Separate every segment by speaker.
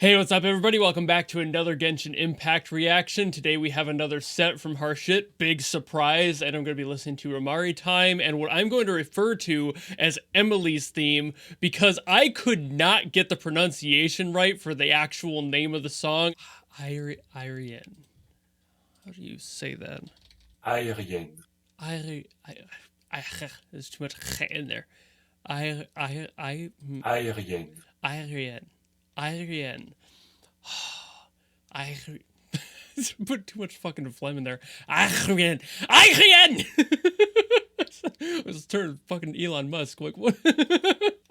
Speaker 1: Hey, what's up everybody? Welcome back to another Genshin Impact reaction. Today we have another set from Harshit, big surprise, and I'm going to be listening to Romari time, and what I'm going to refer to as Emilie's theme, because I could not get the pronunciation right for the actual name of the song. Aerienne. How do you say that?
Speaker 2: Aeriennes.
Speaker 1: There's too much in there.
Speaker 2: Aeriennes.
Speaker 1: Aerienne. Aerienne. I put too much fucking phlegm in there. Aerienne. Aerienne. I was turning fucking Elon Musk. Like what?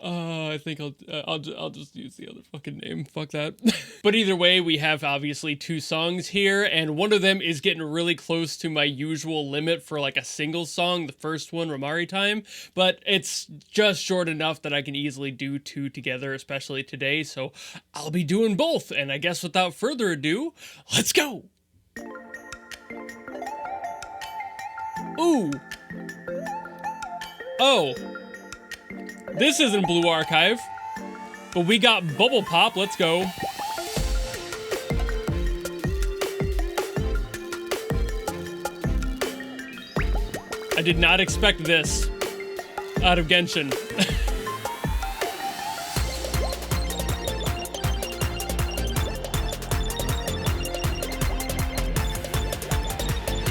Speaker 1: I think I'll just use the other fucking name. Fuck that. But either way, we have obviously two songs here, and one of them is getting really close to my usual limit for like a single song. The first one, Romari time, but it's just short enough that I can easily do two together, especially today. So I'll be doing both. And I guess without further ado, let's go. Ooh. Oh. This isn't Blue Archive, but we got Bubble Pop. Let's go. I did not expect this out of Genshin.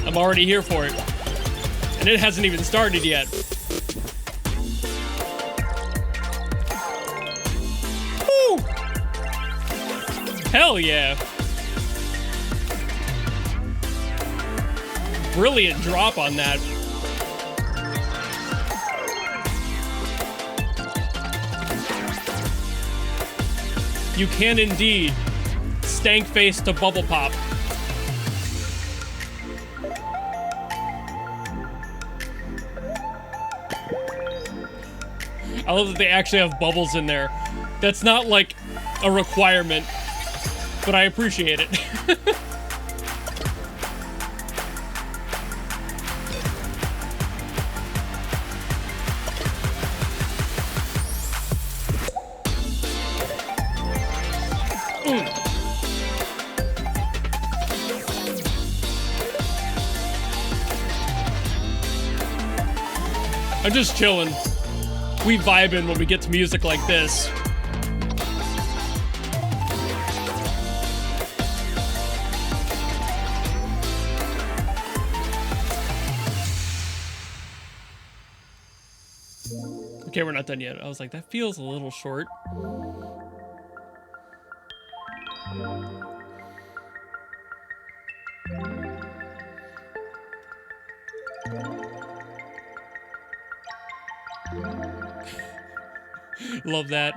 Speaker 1: I'm already here for it. And it hasn't even started yet. Woo! Hell yeah. Brilliant drop on that. You can indeed stank face to Bubble Pop. I love that they actually have bubbles in there. That's not like a requirement, but I appreciate it. I'm just chilling. We vibing when we get to music like this. Okay, we're not done yet. I was like, that feels a little short. Love that.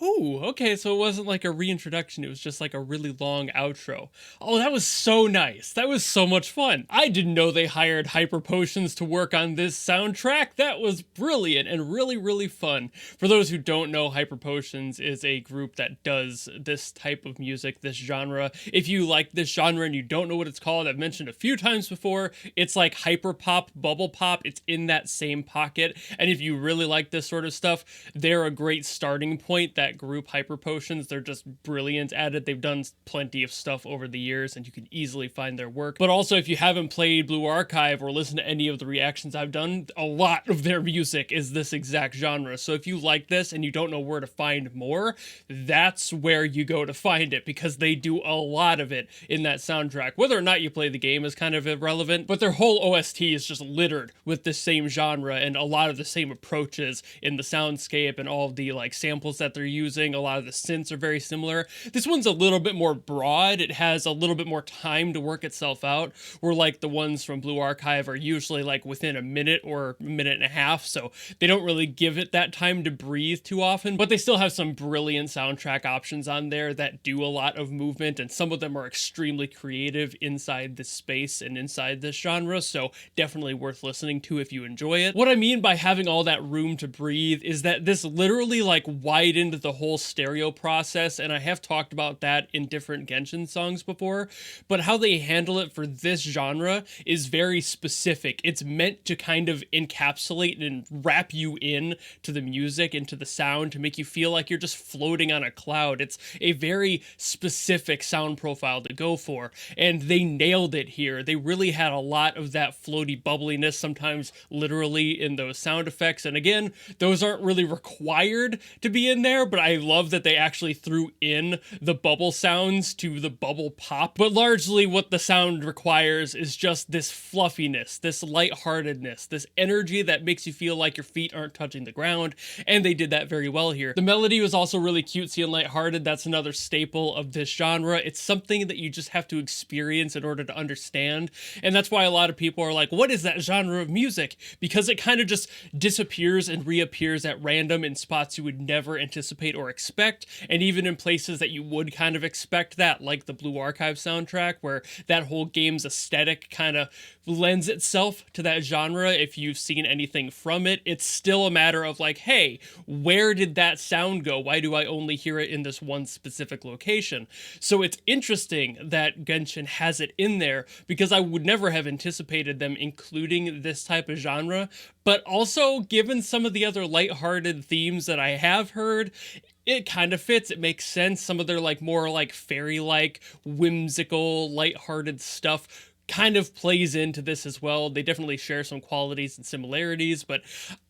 Speaker 1: Ooh, okay, so it wasn't like a reintroduction, it was just like a really long outro. Oh, that was so nice. That was so much fun. I didn't know they hired Hyper Potions to work on this soundtrack. That was brilliant and really, really fun. For those who don't know, Hyper Potions is a group that does this type of music, this genre. If you like this genre and you don't know what it's called, I've mentioned a few times before, it's like hyper pop, bubble pop. It's in that same pocket. And if you really like this sort of stuff, they're a great starting point. That group Hyper Potions, they're just brilliant at it. They've done plenty of stuff over the years and you can easily find their work. But also, if you haven't played Blue Archive or listened to any of the reactions I've done, a lot of their music is this exact genre. So if you like this and you don't know where to find more, that's where you go to find it, because they do a lot of it in that soundtrack. Whether or not you play the game is kind of irrelevant, but their whole OST is just littered with the same genre and a lot of the same approaches in the soundscape and all of the like samples that they're using. A lot of the synths are very similar. This one's a little bit more broad. It has a little bit more time to work itself out, where like the ones from Blue Archive are usually like within a minute or a minute and a half, so they don't really give it that time to breathe too often, but they still have some brilliant soundtrack options on there that do a lot of movement, and some of them are extremely creative inside this space and inside this genre, so definitely worth listening to if you enjoy it. What I mean by having all that room to breathe is that this literally like widened the whole whole stereo process, and I have talked about that in different Genshin songs before, but how they handle it for this genre is very specific. It's meant to kind of encapsulate and wrap you in to the music and to the sound to make you feel like you're just floating on a cloud. It's a very specific sound profile to go for, and they nailed it here. They really had a lot of that floaty bubbliness, sometimes literally in those sound effects, and again, those aren't really required to be in there, but I love that they actually threw in the bubble sounds to the bubble pop. But largely what the sound requires is just this fluffiness, this lightheartedness, this energy that makes you feel like your feet aren't touching the ground, and they did that very well here. The melody was also really cutesy and lighthearted. That's another staple of this genre. It's something that you just have to experience in order to understand, and that's why a lot of people are like, what is that genre of music? Because it kind of just disappears and reappears at random in spots you would never anticipate or expect, and even in places that you would kind of expect that, like the Blue Archive soundtrack, where that whole game's aesthetic kind of lends itself to that genre. If you've seen anything from it, it's still a matter of like, hey, where did that sound go? Why do I only hear it in this one specific location? So it's interesting that Genshin has it in there, because I would never have anticipated them including this type of genre, but also given some of the other lighthearted themes that I have heard, it kind of fits. It makes sense. Some of their like more like fairy-like, whimsical, lighthearted stuff kind of plays into this as well. They definitely share some qualities and similarities, but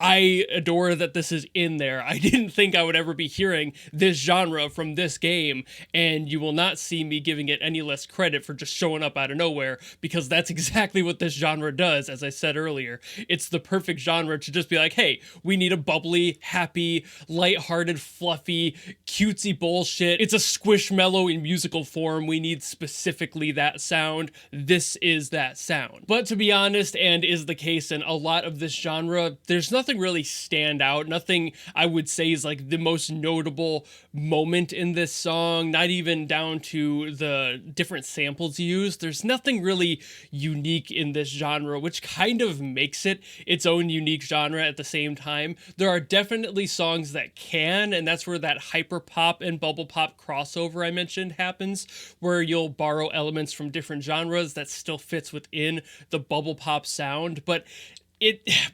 Speaker 1: I adore that this is in there. I didn't think I would ever be hearing this genre from this game, and you will not see me giving it any less credit for just showing up out of nowhere, because that's exactly what this genre does. As I said earlier, it's the perfect genre to just be like, hey, we need a bubbly, happy, lighthearted, fluffy, cutesy bullshit. It's a squishmallow in musical form. We need specifically that sound. This is that sound. But to be honest, and is the case in a lot of this genre, there's nothing really stand out. Nothing I would say is like the most notable moment in this song, not even down to the different samples used. There's nothing really unique in this genre, which kind of makes it its own unique genre at the same time. There are definitely songs that can, and that's where that hyper pop and bubble pop crossover I mentioned happens, where you'll borrow elements from different genres that still fits within the bubble pop sound. But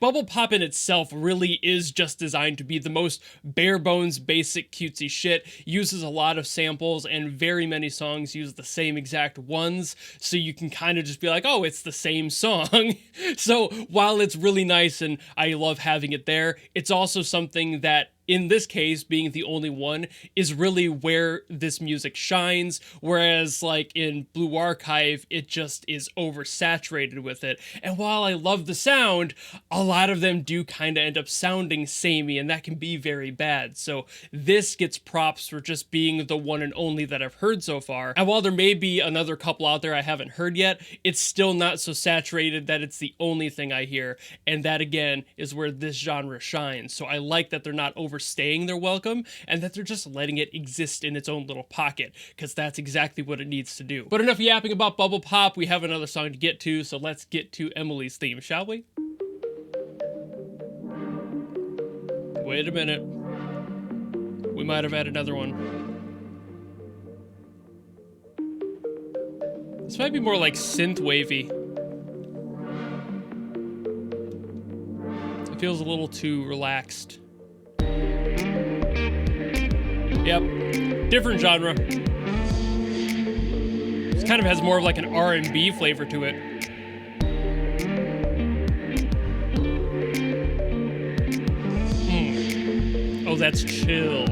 Speaker 1: bubble pop in itself really is just designed to be the most bare bones basic cutesy shit, uses a lot of samples, and very many songs use the same exact ones, so you can kind of just be like, oh, it's the same song. So while it's really nice and I love having it there, it's also something that, in this case, being the only one, is really where this music shines, whereas like in Blue Archive, it just is oversaturated with it. And while I love the sound, a lot of them do kind of end up sounding samey, and that can be very bad. So this gets props for just being the one and only that I've heard so far. And while there may be another couple out there I haven't heard yet, it's still not so saturated that it's the only thing I hear. And that again is where this genre shines. So I like that they're not overstaying their welcome, and that they're just letting it exist in its own little pocket, because that's exactly what it needs to do. But enough yapping about bubble pop. We have another song to get to, so let's get to Emilie's theme, shall we? Wait a minute. We might have had another one. This might be more like synth wavy. It feels a little too relaxed. Yep, different genre. This kind of has more of like an R&B flavor to it. Oh, that's chill.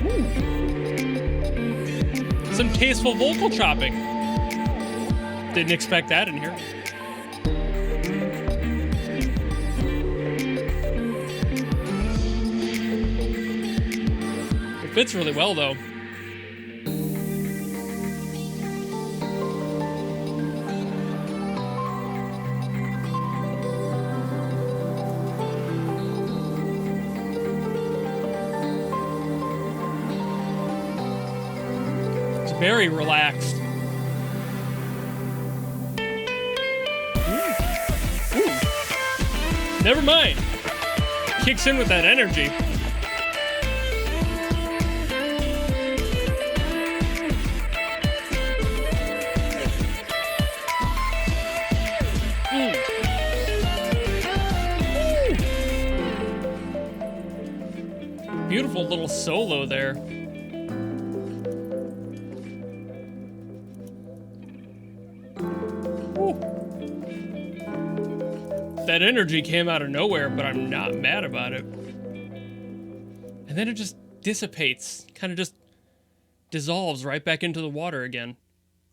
Speaker 1: Ooh. Some tasteful vocal chopping. Didn't expect that in here. Fits really well, though. It's very relaxed. Ooh. Never mind. kicks in with that energy. Beautiful little solo there. Woo. That energy came out of nowhere, but I'm not mad about it. And then it just dissipates, kind of just dissolves right back into the water again.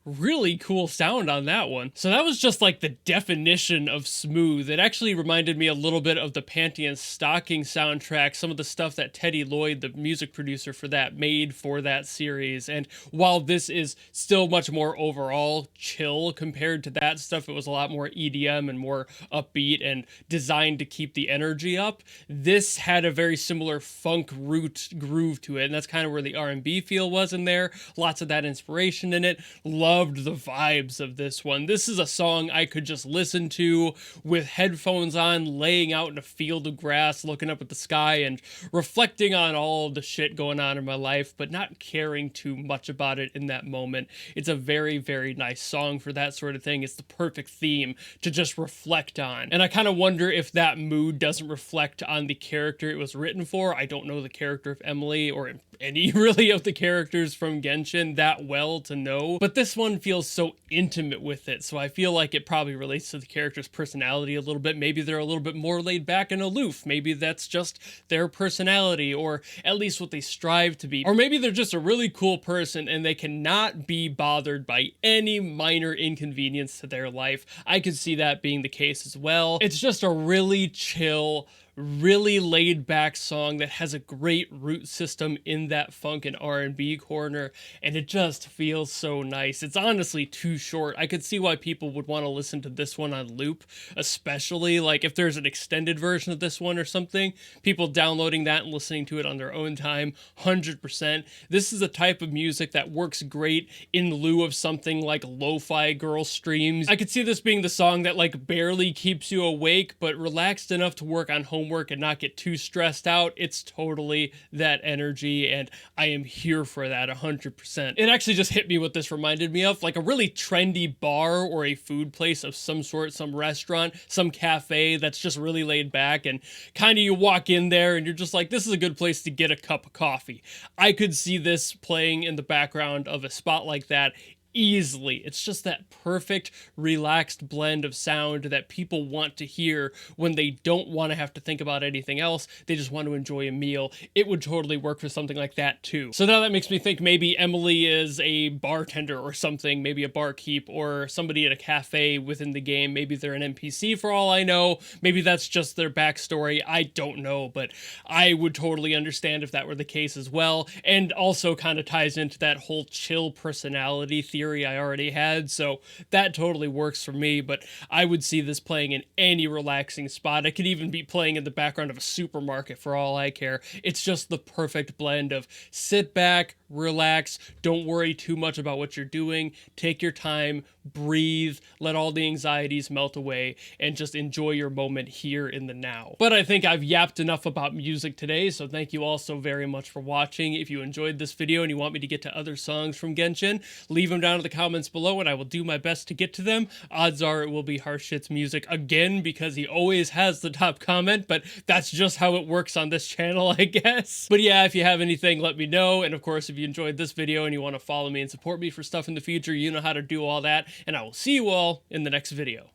Speaker 1: Really cool sound on that one. So that was just like the definition of smooth. It actually reminded me a little bit of the Pantheon Stocking soundtrack, some of the stuff that Teddy Lloyd, the music producer for that, made for that series. And while this is still much more overall chill compared to that stuff, it was a lot more EDM and more upbeat and designed to keep the energy up. This had a very similar funk root groove to it, and that's kind of where the R&B feel was in there. Lots of that inspiration in it. Loved the vibes of this one. This is a song I could just listen to with headphones on, laying out in a field of grass, looking up at the sky and reflecting on all the shit going on in my life, but not caring too much about it in that moment. It's a very, very nice song for that sort of thing. It's the perfect theme to just reflect on. And I kind of wonder if that mood doesn't reflect on the character it was written for. I don't know the character of Emillie or any really of the characters from Genshin that well to know, but this one feels so intimate with it, so I feel like it probably relates to the character's personality a little bit. Maybe they're a little bit more laid back and aloof. Maybe that's just their personality, or at least what they strive to be. Or maybe they're just a really cool person and they cannot be bothered by any minor inconvenience to their life. I could see that being the case as well. It's just a really chill, really laid back song that has a great root system in that funk and R&B corner, and it just feels so nice. It's honestly too short. I could see why people would want to listen to this one on loop, especially like if there's an extended version of this one or something, people downloading that and listening to it on their own time, 100%. This is a type of music that works great in lieu of something like lo-fi girl streams. I could see this being the song that like barely keeps you awake, but relaxed enough to work on homework and not get too stressed out. It's totally that energy, and I am here for that 100%. It actually just hit me what this reminded me of, like a really trendy bar or a food place of some sort, some restaurant, some cafe that's just really laid back, and kind of you walk in there and you're just like, this is a good place to get a cup of coffee. I could see this playing in the background of a spot like that easily. It's just that perfect, relaxed blend of sound that people want to hear when they don't want to have to think about anything else. They just want to enjoy a meal. It would totally work for something like that too. So now that makes me think maybe Emillie is a bartender or something, maybe a barkeep or somebody at a cafe within the game. Maybe they're an NPC for all I know. Maybe that's just their backstory. I don't know, but I would totally understand if that were the case as well. And also kind of ties into that whole chill personality theory I already had, so that totally works for me. But I would see this playing in any relaxing spot. It could even be playing in the background of a supermarket for all I care. It's just the perfect blend of sit back, relax, don't worry too much about what you're doing, take your time, breathe, let all the anxieties melt away, and just enjoy your moment here in the now. But I think I've yapped enough about music today, so thank you all so very much for watching. If you enjoyed this video and you want me to get to other songs from Genshin, leave them down in the comments below and I will do my best to get to them. Odds are it will be Harshit's music again, because he always has the top comment, but that's just how it works on this channel, I guess. But yeah, if you have anything, let me know. And of course, if you enjoyed this video and you want to follow me and support me for stuff in the future, you know how to do all that, and I will see you all in the next video.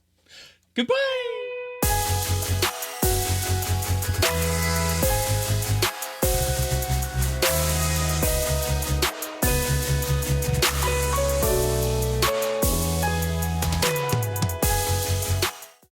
Speaker 1: Goodbye!